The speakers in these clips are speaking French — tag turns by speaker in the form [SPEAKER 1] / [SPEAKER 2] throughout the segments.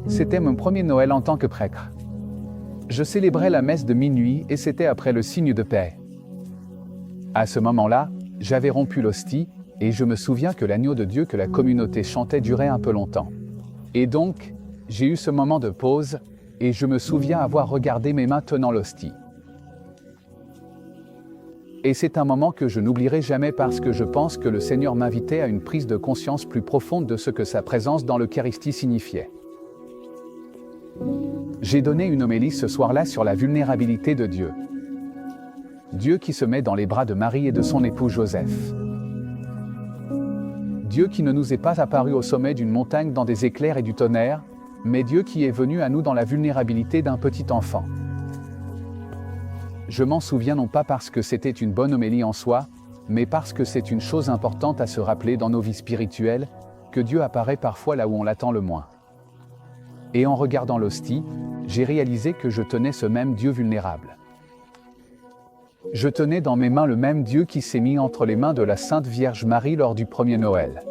[SPEAKER 1] C'était mon premier Noël en tant que prêtre. Je célébrais la messe de minuit et c'était après le signe de paix. À ce moment-là, j'avais rompu l'hostie, et je me souviens que l'agneau de Dieu que la communauté chantait durait un peu longtemps. Et donc, j'ai eu ce moment de pause, et je me souviens avoir regardé mes mains tenant l'hostie. Et c'est un moment que je n'oublierai jamais parce que je pense que le Seigneur m'invitait à une prise de conscience plus profonde de ce que sa présence dans l'Eucharistie signifiait. J'ai donné une homélie ce soir-là sur la vulnérabilité de Dieu. Dieu qui se met dans les bras de Marie et de son époux Joseph. Dieu qui ne nous est pas apparu au sommet d'une montagne dans des éclairs et du tonnerre, mais Dieu qui est venu à nous dans la vulnérabilité d'un petit enfant. Je m'en souviens non pas parce que c'était une bonne homélie en soi, mais parce que c'est une chose importante à se rappeler dans nos vies spirituelles, que Dieu apparaît parfois là où on l'attend le moins. Et en regardant l'hostie, j'ai réalisé que je tenais ce même Dieu vulnérable. Je tenais dans mes mains le même Dieu qui s'est mis entre les mains de la Sainte Vierge Marie lors du premier Noël.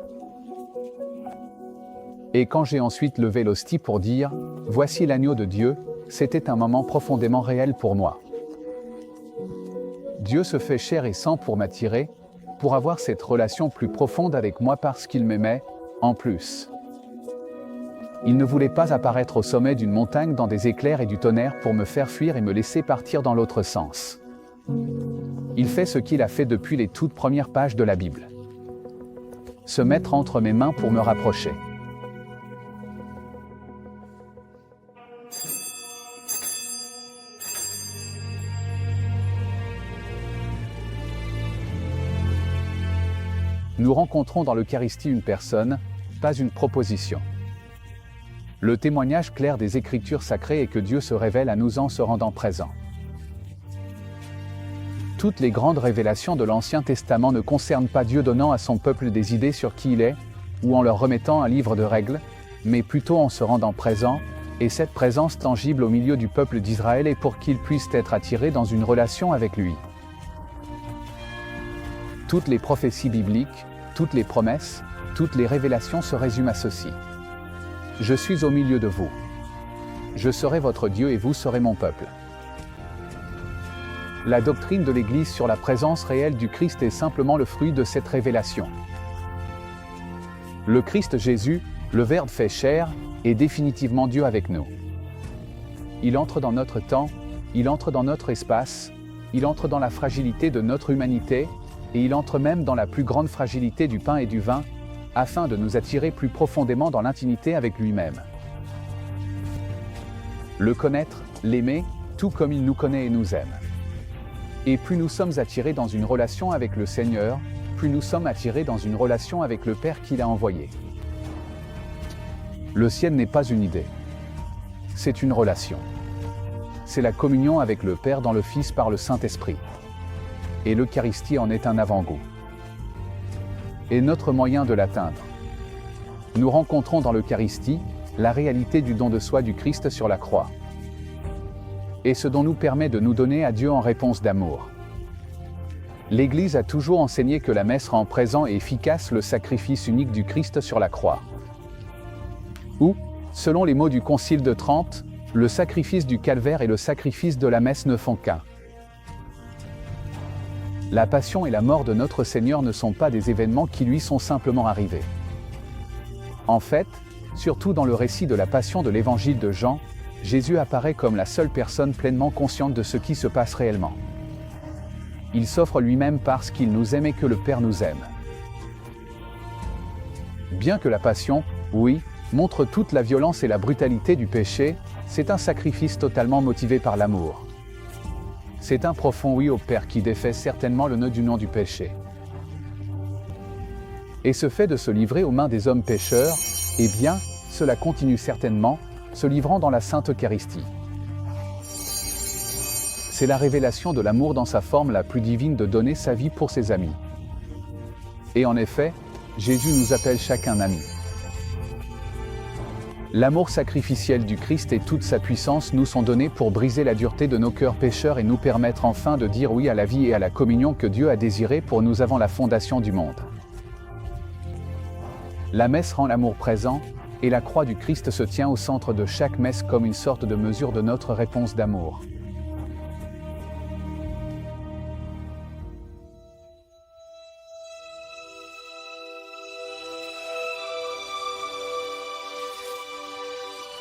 [SPEAKER 1] Et quand j'ai ensuite levé l'hostie pour dire « Voici l'agneau de Dieu », c'était un moment profondément réel pour moi. Dieu se fait chair et sang pour m'attirer, pour avoir cette relation plus profonde avec moi parce qu'il m'aimait, en plus. Il ne voulait pas apparaître au sommet d'une montagne dans des éclairs et du tonnerre pour me faire fuir et me laisser partir dans l'autre sens. Il fait ce qu'il a fait depuis les toutes premières pages de la Bible. Se mettre entre mes mains pour me rapprocher. Nous rencontrons dans l'Eucharistie une personne, pas une proposition. Le témoignage clair des Écritures sacrées est que Dieu se révèle à nous en se rendant présent. Toutes les grandes révélations de l'Ancien Testament ne concernent pas Dieu donnant à son peuple des idées sur qui il est, ou en leur remettant un livre de règles, mais plutôt en se rendant présent, et cette présence tangible au milieu du peuple d'Israël est pour qu'ils puissent être attirés dans une relation avec lui. Toutes les prophéties bibliques, toutes les promesses, toutes les révélations se résument à ceci. Je suis au milieu de vous. Je serai votre Dieu et vous serez mon peuple. La doctrine de l'Église sur la présence réelle du Christ est simplement le fruit de cette révélation. Le Christ Jésus, le Verbe fait chair, est définitivement Dieu avec nous. Il entre dans notre temps, il entre dans notre espace, il entre dans la fragilité de notre humanité, et il entre même dans la plus grande fragilité du pain et du vin, afin de nous attirer plus profondément dans l'intimité avec lui-même. Le connaître, l'aimer, tout comme il nous connaît et nous aime. Et plus nous sommes attirés dans une relation avec le Seigneur, plus nous sommes attirés dans une relation avec le Père qu'il a envoyé. Le ciel n'est pas une idée. C'est une relation. C'est la communion avec le Père dans le Fils par le Saint-Esprit. Et l'Eucharistie en est un avant-goût. Et notre moyen de l'atteindre. Nous rencontrons dans l'Eucharistie la réalité du don de soi du Christ sur la croix. Et ce dont nous permet de nous donner à Dieu en réponse d'amour. L'Église a toujours enseigné que la messe rend présent et efficace le sacrifice unique du Christ sur la croix. Ou, selon les mots du Concile de Trente, le sacrifice du calvaire et le sacrifice de la messe ne font qu'un. La passion et la mort de notre Seigneur ne sont pas des événements qui lui sont simplement arrivés. En fait, surtout dans le récit de la passion de l'Évangile de Jean, Jésus apparaît comme la seule personne pleinement consciente de ce qui se passe réellement. Il s'offre lui-même parce qu'il nous aime et que le Père nous aime. Bien que la passion, oui, montre toute la violence et la brutalité du péché, c'est un sacrifice totalement motivé par l'amour. C'est un profond oui au Père qui défait certainement le nœud du nom du péché. Et ce fait de se livrer aux mains des hommes pécheurs, eh bien, cela continue certainement, se livrant dans la Sainte Eucharistie. C'est la révélation de l'amour dans sa forme la plus divine de donner sa vie pour ses amis. Et en effet, Jésus nous appelle chacun ami. L'amour sacrificiel du Christ et toute sa puissance nous sont donnés pour briser la dureté de nos cœurs pécheurs et nous permettre enfin de dire oui à la vie et à la communion que Dieu a désirée pour nous avant la fondation du monde. La messe rend l'amour présent, et la croix du Christ se tient au centre de chaque messe comme une sorte de mesure de notre réponse d'amour.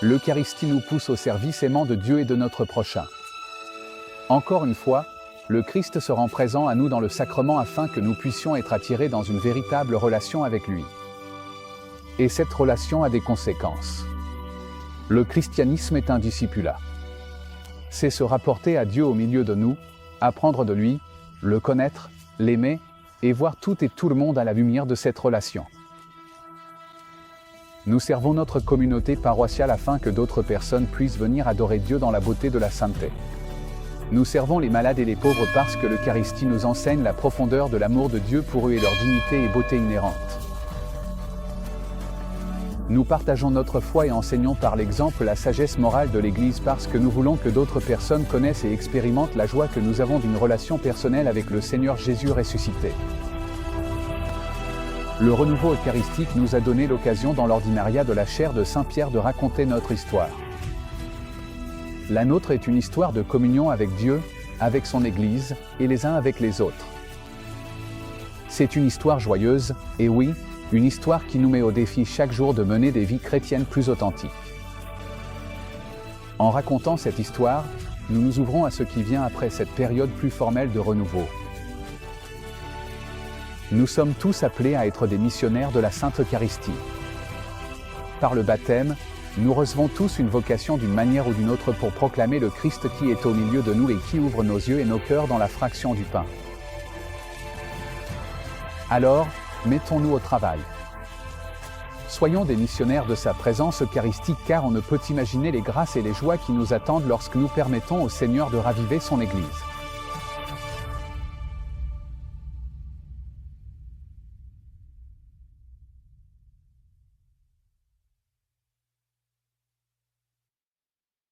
[SPEAKER 1] L'Eucharistie nous pousse au service aimant de Dieu et de notre prochain. Encore une fois, le Christ se rend présent à nous dans le sacrement afin que nous puissions être attirés dans une véritable relation avec lui. Et cette relation a des conséquences. Le christianisme est un discipulat. C'est se rapporter à Dieu au milieu de nous, apprendre de lui, le connaître, l'aimer, et voir tout et tout le monde à la lumière de cette relation. Nous servons notre communauté paroissiale afin que d'autres personnes puissent venir adorer Dieu dans la beauté de la sainteté. Nous servons les malades et les pauvres parce que l'Eucharistie nous enseigne la profondeur de l'amour de Dieu pour eux et leur dignité et beauté inhérente. Nous partageons notre foi et enseignons par l'exemple la sagesse morale de l'Église parce que nous voulons que d'autres personnes connaissent et expérimentent la joie que nous avons d'une relation personnelle avec le Seigneur Jésus ressuscité. Le renouveau eucharistique nous a donné l'occasion dans l'ordinariat de la chaire de Saint-Pierre de raconter notre histoire. La nôtre est une histoire de communion avec Dieu, avec son Église, et les uns avec les autres. C'est une histoire joyeuse, et oui, une histoire qui nous met au défi chaque jour de mener des vies chrétiennes plus authentiques. En racontant cette histoire, nous nous ouvrons à ce qui vient après cette période plus formelle de renouveau. Nous sommes tous appelés à être des missionnaires de la Sainte Eucharistie. Par le baptême, nous recevons tous une vocation d'une manière ou d'une autre pour proclamer le Christ qui est au milieu de nous et qui ouvre nos yeux et nos cœurs dans la fraction du pain. Alors, mettons-nous au travail. Soyons des missionnaires de sa présence eucharistique car on ne peut imaginer les grâces et les joies qui nous attendent lorsque nous permettons au Seigneur de raviver son Église.